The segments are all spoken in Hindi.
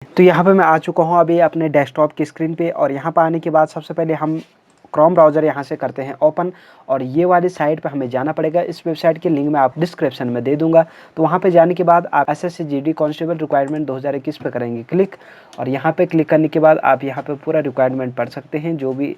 तो यहाँ पे मैं आ चुका हूँ अभी अपने डेस्कटॉप की स्क्रीन पे, और यहाँ पर आने के बाद सबसे पहले हम क्रोम ब्राउज़र यहाँ से करते हैं ओपन, और ये वाली साइट पे हमें जाना पड़ेगा। इस वेबसाइट की लिंक मैं आप डिस्क्रिप्शन में दे दूंगा। तो वहाँ पे जाने के बाद आप एसएससी जीडी कांस्टेबल रिक्वायरमेंट 2021 पे करेंगे क्लिक, और यहाँ पे क्लिक करने के बाद आप यहाँ पे पूरा रिक्वायरमेंट पढ़ सकते हैं जो भी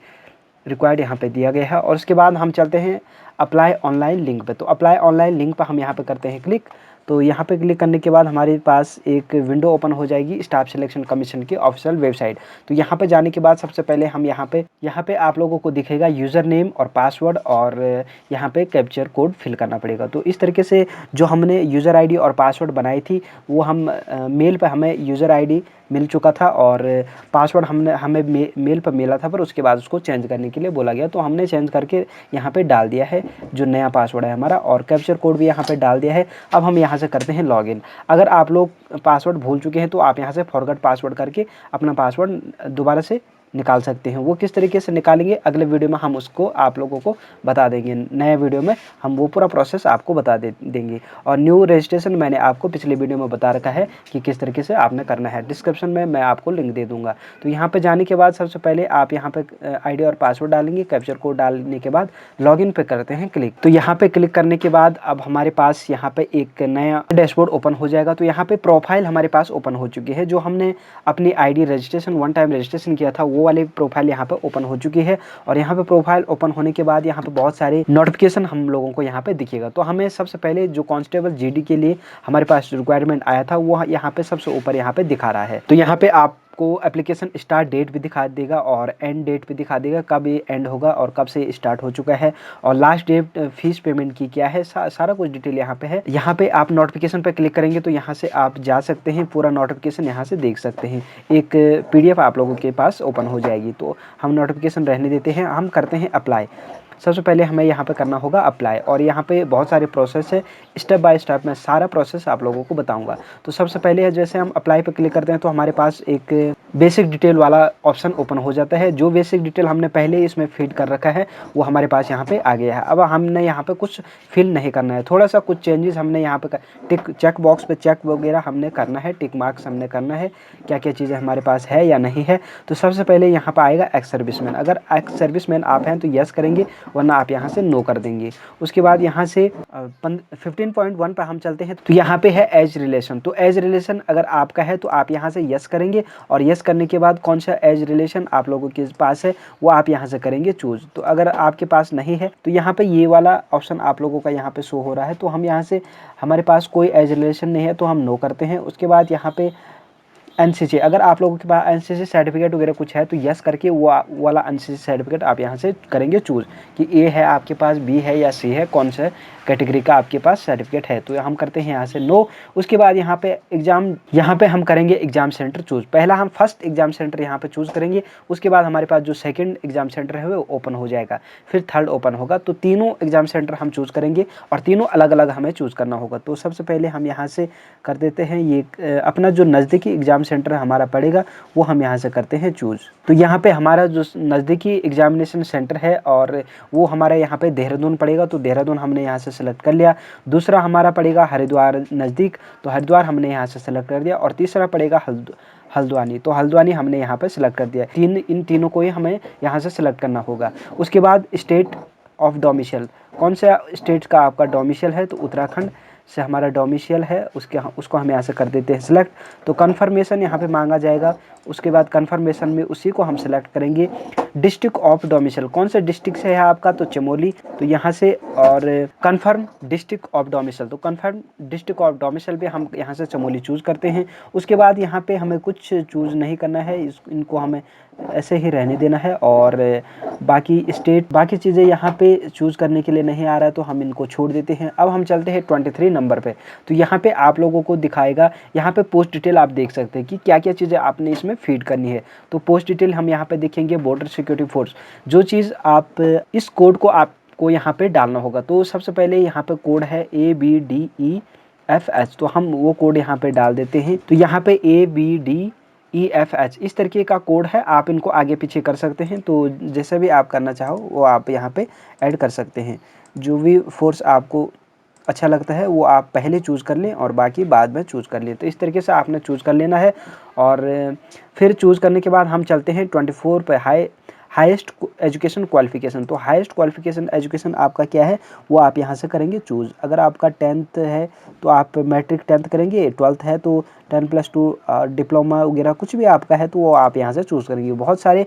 रिक्वायर्ड यहाँ पे दिया गया है। और उसके बाद हम चलते हैं अप्लाई ऑनलाइन लिंक पे। तो अप्लाई ऑनलाइन लिंक पर हम यहाँ पे करते हैं क्लिक। तो यहाँ पे क्लिक करने के बाद हमारे पास एक विंडो ओपन हो जाएगी स्टाफ सिलेक्शन कमीशन की ऑफिशियल वेबसाइट। तो यहाँ पे जाने के बाद सबसे पहले हम यहाँ पे आप लोगों को दिखेगा यूज़र नेम और पासवर्ड, और यहाँ पे कैप्चर कोड फिल करना पड़ेगा। तो इस तरीके से जो हमने यूज़र आईडी और पासवर्ड बनाई थी वो हम मेल पर हमें यूज़र आईडी मिल चुका था, और पासवर्ड हमें मेल पर मिला था, पर उसके बाद उसको चेंज करने के लिए बोला गया। तो हमने चेंज करके यहाँ पे डाल दिया है जो नया पासवर्ड है हमारा, और कैप्चर कोड भी यहाँ पे डाल दिया है। अब हम यहाँ से करते हैं लॉगिन। अगर आप लोग पासवर्ड भूल चुके हैं तो आप यहाँ से फॉरगेट पासवर्ड करके अपना पासवर्ड दोबारा से निकाल सकते हैं। वो किस तरीके से निकालेंगे अगले वीडियो में हम उसको आप लोगों को बता देंगे। नए वीडियो में हम वो पूरा प्रोसेस आपको बता देंगे। और न्यू रजिस्ट्रेशन मैंने आपको पिछले वीडियो में बता रखा है कि किस तरीके से आपने करना है, डिस्क्रिप्शन में मैं आपको लिंक दे दूंगा। तो यहाँ पे जाने के बाद सबसे पहले आप यहाँ पे आईडी और पासवर्ड डालेंगे, कैप्चर कोड डालने के बाद लॉगिन पे करते हैं क्लिक। तो यहाँ पे क्लिक करने के बाद अब हमारे पास यहाँ पे एक नया डैशबोर्ड ओपन हो जाएगा। तो यहाँ पे प्रोफाइल हमारे पास ओपन हो चुकी है। जो हमने अपनी ID registration one time registration किया था वो वाली प्रोफाइल यहाँ पे ओपन हो चुकी है। और यहाँ पे प्रोफाइल ओपन होने के बाद यहाँ पे बहुत सारे नोटिफिकेशन हम लोगों को यहाँ पे दिखेगा। तो हमें सबसे पहले जो कांस्टेबल जीडी के लिए हमारे पास रिक्वायरमेंट आया था वो यहाँ पे सबसे ऊपर यहाँ पे दिखा रहा है। तो यहाँ पे आपको एप्लीकेशन स्टार्ट डेट भी दिखा देगा और एंड डेट भी दिखा देगा, कब ये एंड होगा और कब से स्टार्ट हो चुका है, और लास्ट डेट फीस पेमेंट की क्या है, सारा कुछ डिटेल यहाँ पे है। यहाँ पे आप नोटिफिकेशन पे क्लिक करेंगे तो यहाँ से आप जा सकते हैं, पूरा नोटिफिकेशन यहाँ से देख सकते हैं। एक पीडीएफ आप लोगों के पास ओपन हो जाएगी। तो हम नोटिफिकेशन रहने देते हैं, हम करते हैं अप्लाई। सबसे पहले हमें यहाँ पे करना होगा अप्लाई, और यहाँ पे बहुत सारे प्रोसेस है, स्टेप बाय स्टेप मैं सारा प्रोसेस आप लोगों को बताऊंगा। तो सबसे पहले है जैसे हम अप्लाई पे क्लिक करते हैं तो हमारे पास एक बेसिक डिटेल वाला ऑप्शन ओपन हो जाता है। जो बेसिक डिटेल हमने पहले ही इसमें फीड कर रखा है वो हमारे पास यहाँ पे आ गया है। अब हमने यहाँ पे कुछ फिल नहीं करना है, थोड़ा सा कुछ चेंजेस हमने यहाँ पे टिक चेक बॉक्स पे चेक वगैरह हमने करना है, टिक मार्क्स हमने करना है, क्या क्या चीज़ें हमारे पास है या नहीं है। तो सबसे पहले यहाँ पर आएगा एक्स सर्विसमैन। अगर एक्स सर्विसमैन आप हैं तो यस करेंगे, वरना आप यहाँ से नो कर देंगे। उसके बाद यहाँ से 15.1 पर हम चलते हैं। तो यहाँ पे है एज रिलेशन। तो एज रिलेशन अगर आपका है तो आप यहाँ से यस करेंगे, और यस करने के बाद कौन सा एज रिलेशन आप लोगों के पास है वो आप यहाँ से करेंगे चूज। तो अगर आपके पास नहीं है तो यहाँ पे ये वाला ऑप्शन आप लोगों का यहाँ पे शो हो रहा है। तो हम यहाँ से हमारे पास कोई एज रिलेशन नहीं है तो हम नो करते हैं। उसके बाद यहाँ पे एनसीसी, अगर आप लोगों के पास एनसीसी सर्टिफिकेट वगैरह कुछ है तो यस करके वो वाला एनसीसी सर्टिफिकेट आप यहाँ से करेंगे चूज कि ए है आपके पास, बी है या सी है, कौन सा कैटेगरी का आपके पास सर्टिफिकेट है। तो हम करते हैं यहाँ से नो। उसके बाद यहाँ पे एग्जाम, यहाँ पे हम करेंगे एग्जाम सेंटर चूज। पहला हम फर्स्ट एग्जाम सेंटर यहाँ पे चूज करेंगे, उसके बाद हमारे पास जो सेकंड एग्जाम सेंटर है वो ओपन हो जाएगा, फिर थर्ड ओपन होगा। तो तीनों एग्जाम सेंटर हम चूज करेंगे और तीनों अलग अलग हमें चूज करना होगा। तो सबसे पहले हम यहाँ से कर देते हैं ये अपना जो नज़दीकी एग्जाम सेंटर हमारा पड़ेगा वो हम यहाँ से करते हैं चूज। तो यहाँ पे हमारा जो नज़दीकी एग्जामिनेशन सेंटर है और वो हमारा यहाँ पे देहरादून पड़ेगा। तो देहरादून हमने यहाँ से सेलेक्ट कर लिया। दूसरा हमारा पड़ेगा हरिद्वार नज़दीक, तो हरिद्वार हमने यहाँ से सेलेक्ट कर दिया। और तीसरा पड़ेगा हल्द्वानी, तो हल्द्वानी हमने यहाँ पे सेलेक्ट कर दिया। इन तीनों को ही हमें यहाँ से सेलेक्ट करना होगा। उसके बाद स्टेट ऑफ डोमिसाइल, कौन सा स्टेट का आपका डोमिसाइल है, तो उत्तराखंड से हमारा डोमिसाइल है, उसको हम यहाँ से कर देते हैं सिलेक्ट। तो कन्फर्मेशन यहाँ पे मांगा जाएगा। उसके बाद कन्फर्मेशन में उसी को हम सेलेक्ट करेंगे। डिस्ट्रिक्ट ऑफ डोमिसाइल, कौन से डिस्ट्रिक्ट से है आपका, तो चमोली, तो यहाँ से। और कन्फर्म डिस्ट्रिक्ट ऑफ डोमिसाइल, तो कन्फर्म डिस्ट्रिक्ट ऑफ डोमिसाइल पे हम यहाँ से चमोली चूज़ करते हैं। उसके बाद यहाँ पे हमें कुछ चूज़ नहीं करना है, इनको हमें ऐसे ही रहने देना है। और बाकी स्टेट, बाकी चीज़ें यहाँ पे चूज़ करने के लिए नहीं आ रहा है तो हम इनको छोड़ देते हैं। अब हम चलते हैं 23 नंबर पे। तो यहाँ पे आप लोगों को दिखाएगा, यहाँ पे पोस्ट डिटेल आप देख सकते हैं कि क्या क्या चीज़ें आपने इसमें फीड करनी है। तो पोस्ट डिटेल हम यहाँ पे देखेंगे, बॉर्डर सिक्योरिटी फोर्स, जो चीज़ आप इस कोड को आपको यहाँ पे डालना होगा। तो सबसे पहले यहाँ पे कोड है ABDEFH, तो हम वो कोड यहाँ पे डाल देते हैं। तो यहाँ पे ABDEFH इस तरीके का कोड है, आप इनको आगे पीछे कर सकते हैं। तो जैसे भी आप करना चाहो वो आप यहाँ पे ऐड कर सकते हैं, जो भी फोर्स आपको अच्छा लगता है वो आप पहले चूज़ कर लें और बाकी बाद में चूज़ कर लें। तो इस तरीके से आपने चूज़ कर लेना है और फिर चूज़ करने के बाद हम चलते हैं 24 पे हाईएस्ट एजुकेशन क्वालिफ़िकेशन। तो हाईएस्ट क्वालिफ़िकेशन एजुकेशन आपका क्या है वो आप यहाँ से करेंगे चूज़। अगर आपका 10th है तो आप मैट्रिक 10th करेंगे, 12th है तो 10+2 डिप्लोमा वगैरह कुछ भी आपका है तो वो आप यहाँ से चूज़ करेंगे। बहुत सारे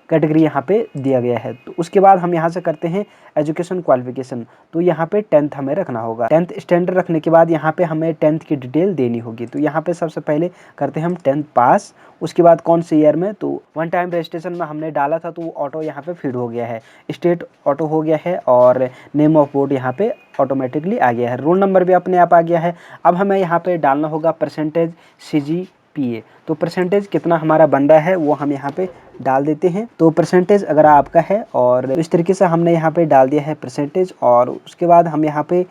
कैटेगरी यहाँ पे दिया गया है। तो उसके बाद हम यहाँ से करते हैं एजुकेशन क्वालिफिकेशन। तो यहाँ पे 10th हमें रखना होगा। 10th स्टैंडर्ड रखने के बाद यहाँ पे हमें 10th की डिटेल देनी होगी। तो यहाँ पे सबसे पहले करते हैं हम 10th पास। उसके बाद कौन से ईयर में, तो वन टाइम रजिस्ट्रेशन में हमने डाला था तो वो ऑटो यहाँ पे फीड हो गया है, स्टेट ऑटो हो गया है और नेम ऑफ बोर्ड यहाँ पे ऑटोमेटिकली आ गया है, रोल नंबर भी अपने आप आ गया है। अब हमें यहाँ पे डालना होगा परसेंटेज CGPA। तो परसेंटेज कितना हमारा बन रहा है वो हम यहाँ पे डाल देते हैं। तो परसेंटेज अगर आपका है और इस तरीके से हमने यहाँ पे डाल दिया है परसेंटेज। और उसके बाद हम यहाँ पे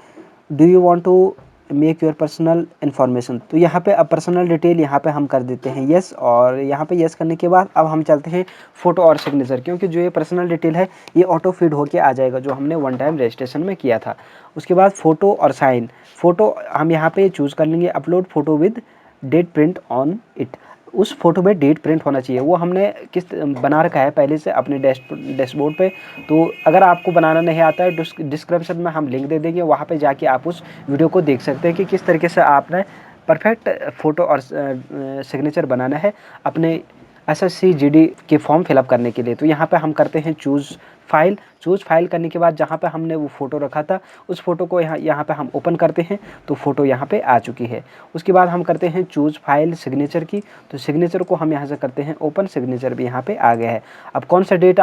do you want to make your personal information, तो यहाँ पे अब पर्सनल डिटेल यहाँ पे हम कर देते हैं यस। और यहाँ पे यस करने के बाद अब हम चलते हैं फ़ोटो और सिग्नेचर, क्योंकि जो ये पर्सनल डिटेल है ये ऑटो फीड होके आ जाएगा जो हमने वन टाइम रजिस्ट्रेशन में किया था। उसके बाद फ़ोटो और साइन, फ़ोटो हम यहाँ पे चूज़ कर लेंगे upload photo with date print on it. उस फोटो पे डेट प्रिंट होना चाहिए, वो हमने किस बना रखा है पहले से अपने डैशबोर्ड पे। तो अगर आपको बनाना नहीं आता है डिस्क्रिप्शन में हम लिंक दे देंगे, वहाँ पे जाके आप उस वीडियो को देख सकते हैं कि किस तरीके से आपने परफेक्ट फ़ोटो और सिग्नेचर बनाना है अपने SSC GD के फॉर्म फिलअप करने के लिए। तो यहाँ पे हम करते हैं चूज़ फाइल करने के बाद जहाँ पे हमने वो फ़ोटो रखा था उस फ़ोटो को यहाँ पे हम ओपन करते हैं तो फ़ोटो यहाँ पे आ चुकी है। उसके बाद हम करते हैं चूज़ फाइल सिग्नेचर की, तो सिग्नेचर को हम यहाँ से करते हैं ओपन, सिग्नेचर भी यहाँ पे आ गया है। अब कौन सा डेट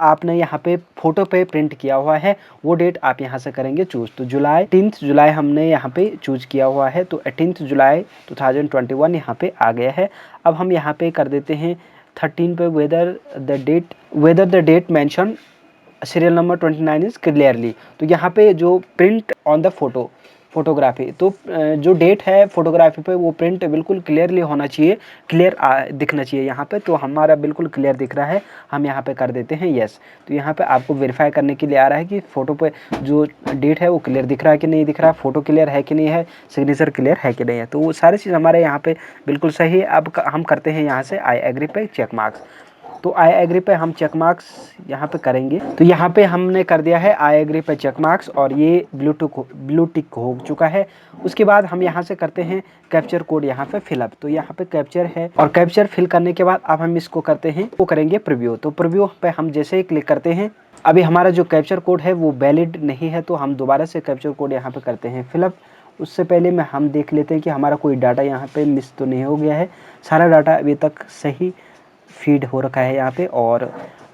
आपने यहाँ पे फ़ोटो पे प्रिंट किया हुआ है वो डेट आप यहाँ से करेंगे चूज़। तो 18 जुलाई हमने यहाँ पे चूज़ किया हुआ है, तो 18 जुलाई 2021 यहाँ पे आ गया है। अब हम यहाँ पे कर देते हैं 13 पे whether the date mention serial number 29 is clearly. तो यहाँ पे जो प्रिंट ऑन द फोटोग्राफी, तो जो डेट है फोटोग्राफी पे वो प्रिंट बिल्कुल क्लियरली होना चाहिए, क्लियर दिखना चाहिए यहाँ पे। तो हमारा बिल्कुल क्लियर दिख रहा है, हम यहाँ पे कर देते हैं यस। तो यहाँ पे आपको वेरीफाई करने के लिए आ रहा है कि फ़ोटो पे जो डेट है वो क्लियर दिख रहा है कि नहीं दिख रहा है, फ़ोटो क्लियर है कि नहीं है, सिग्नेचर क्लियर है कि नहीं है। तो वो सारी चीज़ हमारे यहाँ पे बिल्कुल सही है। अब हम करते हैं यहाँ से आई एग्री पे चेक मार्क्स। तो आई एग्री पे हम चेक मार्क्स यहाँ पे करेंगे। तो यहाँ पे हमने कर दिया है आई एग्री पे चेक मार्क्स और ये ब्लू टिक हो चुका है। उसके बाद हम यहाँ से करते हैं कैप्चर कोड यहाँ पे फिलअप। तो यहाँ पे कैप्चर है और कैप्चर फिल करने के बाद अब हम इसको करते हैं, वो करेंगे प्रीव्यू। तो प्रीव्यू पे हम जैसे ही क्लिक करते हैं, अभी हमारा जो कैप्चर कोड है वो वैलिड नहीं है, तो हम दोबारा से कैप्चर कोड यहाँ पे करते हैं फिलअप। उससे पहले में हम देख लेते हैं कि हमारा कोई डाटा यहाँ पे मिस तो नहीं हो गया है, सारा डाटा अभी तक सही फीड हो रखा है यहाँ पे। और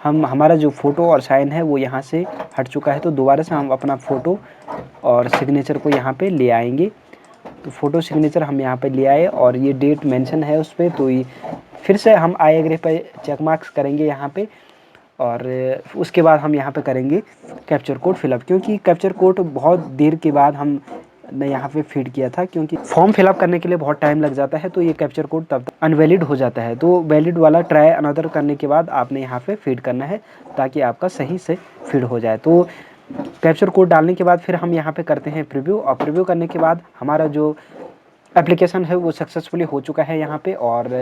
हमारा जो फ़ोटो और साइन है वो यहाँ से हट चुका है, तो दोबारा से हम अपना फ़ोटो और सिग्नेचर को यहाँ पे ले आएंगे। तो फ़ोटो सिग्नेचर हम यहाँ पे ले आए और ये डेट मेंशन है उस पर, तो ये फिर से हम आई एग्री पे चेक मार्क्स करेंगे यहाँ पे। और उसके बाद हम यहाँ पे करेंगे कैप्चर कोड फिलअप, क्योंकि कैप्चर कोड बहुत देर के बाद हम ने यहाँ पे फीड किया था, क्योंकि फॉर्म फिलअप करने के लिए बहुत टाइम लग जाता है, तो ये कैप्चर कोड तब तक अनवैलिड हो जाता है। तो वैलिड वाला ट्राई अनदर करने के बाद आपने यहाँ पे फीड करना है ताकि आपका सही से फीड हो जाए। तो कैप्चर कोड डालने के बाद फिर हम यहाँ पे करते हैं प्रीव्यू, और प्रीव्यू करने के बाद हमारा जो एप्लीकेशन है वो सक्सेसफुली हो चुका है यहाँ पे। और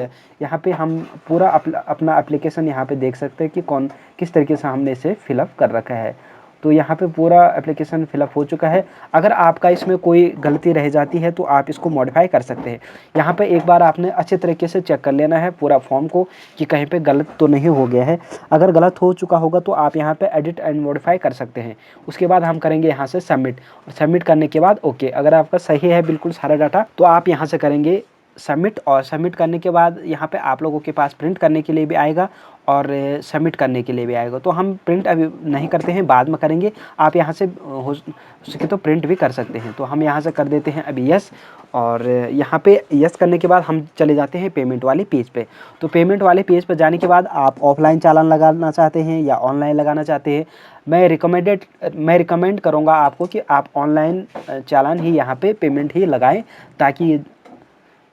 यहाँ पे हम पूरा अपना एप्लीकेशन यहाँ पे देख सकते हैं कि किस तरीके से हमने इसे फिलअप कर रखा है। तो यहाँ पे पूरा एप्लीकेशन फिलअप हो चुका है। अगर आपका इसमें कोई गलती रह जाती है तो आप इसको मॉडिफाई कर सकते हैं। यहाँ पे एक बार आपने अच्छे तरीके से चेक कर लेना है पूरा फॉर्म को कि कहीं पे गलत तो नहीं हो गया है। अगर गलत हो चुका होगा तो आप यहाँ पे एडिट एंड मॉडिफाई कर सकते हैं। उसके बाद हम करेंगे यहाँ से सबमिट, और सबमिट करने के बाद ओके, अगर आपका सही है बिल्कुल सारा डाटा तो आप यहाँ से करेंगे सबमिट। और सबमिट करने के बाद यहाँ पे आप लोगों के पास प्रिंट करने के लिए भी आएगा और सबमिट करने के लिए भी आएगा। तो हम प्रिंट अभी नहीं करते हैं, बाद में करेंगे। आप यहाँ से हो सके तो प्रिंट भी कर सकते हैं। तो हम यहाँ से कर देते हैं अभी यस, और यहाँ पे यस करने के बाद हम चले जाते हैं पेमेंट वाले पेज पे। तो पेमेंट वाले पेज पे जाने के बाद आप ऑफलाइन चालान लगाना चाहते हैं या ऑनलाइन लगाना चाहते हैं, मैं रिकमेंड करूँगा आपको कि आप ऑनलाइन चालान ही यहाँ पे पेमेंट ही लगाएं, ताकि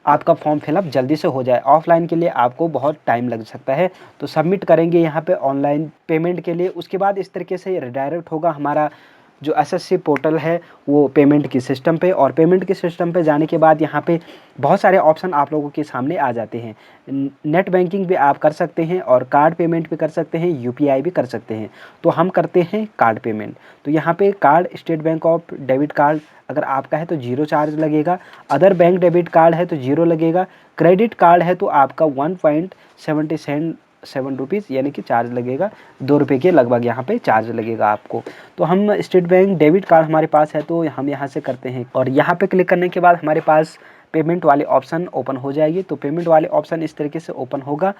आपका फॉर्म फिलअप जल्दी से हो जाए। ऑफलाइन के लिए आपको बहुत टाइम लग सकता है। तो सबमिट करेंगे यहाँ पे ऑनलाइन पेमेंट के लिए। उसके बाद इस तरीके से रिडायरेक्ट होगा हमारा जो एसएससी पोर्टल है वो पेमेंट की सिस्टम पे, और पेमेंट के सिस्टम पे जाने के बाद यहाँ पे बहुत सारे ऑप्शन आप लोगों के सामने आ जाते हैं। नेट बैंकिंग भी आप कर सकते हैं और कार्ड पेमेंट भी कर सकते हैं, यूपीआई भी कर सकते हैं। तो हम करते हैं कार्ड पेमेंट। तो यहाँ पे card state bank of debit card अगर आपका है तो 0 चार्ज लगेगा, अदर बैंक डेबिट कार्ड है तो 0 लगेगा, क्रेडिट कार्ड है तो आपका 1.77 रुपीज़ यानी कि चार्ज लगेगा, 2 रुपये के लगभग यहाँ पे चार्ज लगेगा आपको। तो हम स्टेट बैंक डेबिट कार्ड हमारे पास है तो हम यहाँ से करते हैं, और यहाँ पे क्लिक करने के बाद हमारे पास पेमेंट वाले ऑप्शन ओपन हो जाएगी। तो पेमेंट वाले ऑप्शन इस तरीके से ओपन होगा,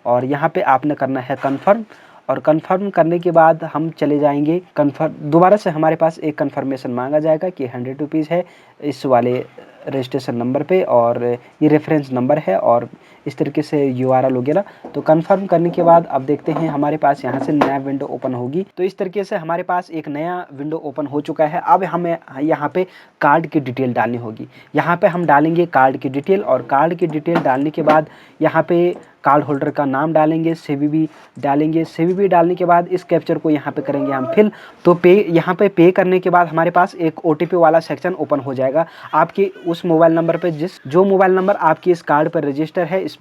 और यहाँ पे आपने करना है कन्फर्म, और कन्फर्म करने के बाद हम चले जाएंगे कन्फर्म, दोबारा से हमारे पास एक कन्फर्मेशन मांगा जाएगा कि 100 रुपीज़ है इस वाले रजिस्ट्रेशन नंबर पे, और ये रेफरेंस नंबर है, और इस तरीके से यूआरएल वगैरह। तो कंफर्म करने के बाद अब देखते हैं हमारे पास यहाँ से नया विंडो ओपन होगी। तो इस तरीके से हमारे पास एक नया विंडो ओपन हो चुका है। अब हमें यहाँ पे कार्ड की डिटेल डालनी होगी। यहाँ पे हम डालेंगे कार्ड की डिटेल, और कार्ड की डिटेल डालने के बाद यहाँ पे कार्ड होल्डर का नाम डालेंगे, सीवीवी डालेंगे। सीवीवी डालने के बाद इस कैप्चर को यहाँ पे करेंगे हम फिल। तो यहाँ पे पे करने के बाद हमारे पास एक ओटीपी वाला सेक्शन ओपन हो जाएगा। आपके उस मोबाइल नंबर पे जो मोबाइल नंबर आपकी इस कार्ड पर रजिस्टर है, इस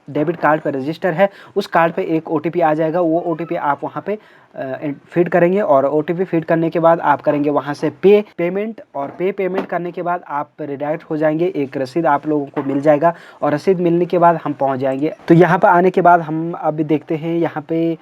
डेबिट कार्ड पर रजिस्टर है, उस कार्ड पे एक ओटीपी आ जाएगा। वो ओटीपी आप वहाँ पे फीड करेंगे, और ओटीपी फीड करने के बाद आप करेंगे वहाँ से पेमेंट, और पेमेंट करने के बाद आप रिडायरेक्ट हो जाएंगे। एक रसीद आप लोगों को मिल जाएगा, और रसीद मिलने के बाद हम पहुँच जाएंगे। तो यहाँ पर आने के बाद हम अभी देखते हैं यहाँ पे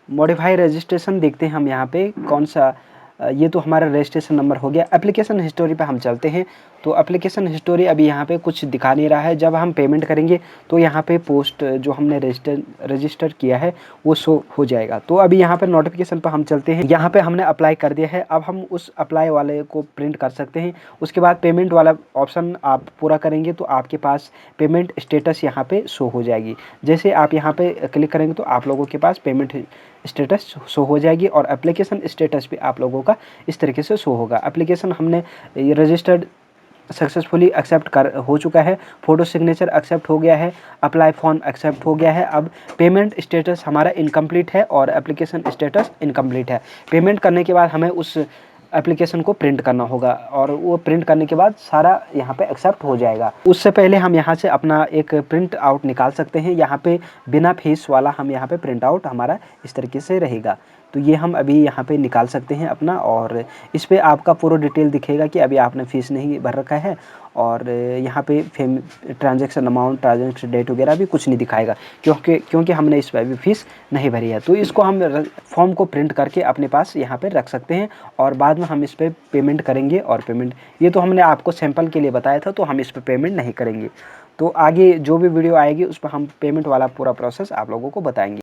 मॉडिफाई रजिस्ट्रेशन, देखते हैं हम यहाँ पे कौन सा, ये तो हमारा रजिस्ट्रेशन नंबर हो गया। एप्लीकेशन हिस्टोरी पे हम चलते हैं। तो एप्लीकेशन हिस्टोरी अभी यहाँ पे कुछ दिखा नहीं रहा है। जब हम पेमेंट करेंगे तो यहाँ पे पोस्ट जो हमने रजिस्टर किया है वो शो हो जाएगा। तो अभी यहाँ पे नोटिफिकेशन पर हम चलते हैं। यहाँ पे हमने अप्लाई कर दिया है, अब हम उस अप्लाई वाले को प्रिंट कर सकते हैं। उसके बाद पेमेंट वाला ऑप्शन आप पूरा करेंगे तो आपके पास पेमेंट स्टेटस यहाँ पे शो हो जाएगी। जैसे आप यहाँ पे क्लिक करेंगे तो आप लोगों के पास पेमेंट स्टेटस शो हो जाएगी, और एप्लीकेशन स्टेटस भी आप लोगों का इस तरीके से शो होगा। एप्लीकेशन हमने रजिस्टर्ड सक्सेसफुली एक्सेप्ट हो चुका है, फोटो सिग्नेचर एक्सेप्ट हो गया है, अप्लाई फॉर्म एक्सेप्ट हो गया है। अब पेमेंट स्टेटस हमारा इनकम्प्लीट है और एप्लीकेशन स्टेटस इनकम्प्लीट है। पेमेंट करने के बाद हमें उस एप्लीकेशन को प्रिंट करना होगा, और वो प्रिंट करने के बाद सारा यहाँ पे एक्सेप्ट हो जाएगा। उससे पहले हम यहाँ से अपना एक प्रिंट आउट निकाल सकते हैं। यहाँ पे बिना फीस वाला हम यहाँ पे प्रिंट आउट हमारा इस तरीके से रहेगा। तो ये हम अभी यहाँ पे निकाल सकते हैं अपना, और इस पे आपका पूरा डिटेल दिखेगा कि अभी आपने फ़ीस नहीं भर रखा है, और यहाँ पे ट्रांजैक्शन अमाउंट, ट्रांजैक्शन डेट वगैरह भी कुछ नहीं दिखाएगा, क्योंकि हमने इस पर भी फ़ीस नहीं भरी है। तो इसको हम फॉर्म को प्रिंट करके अपने पास यहाँ पे रख सकते हैं, और बाद में हम इस पर पेमेंट करेंगे। और पेमेंट ये तो हमने आपको सैंपल के लिए बताया था, तो हम इस पर पेमेंट नहीं करेंगे। तो आगे जो भी वीडियो आएगी उस पर हम पेमेंट वाला पूरा प्रोसेस आप लोगों को बताएंगे।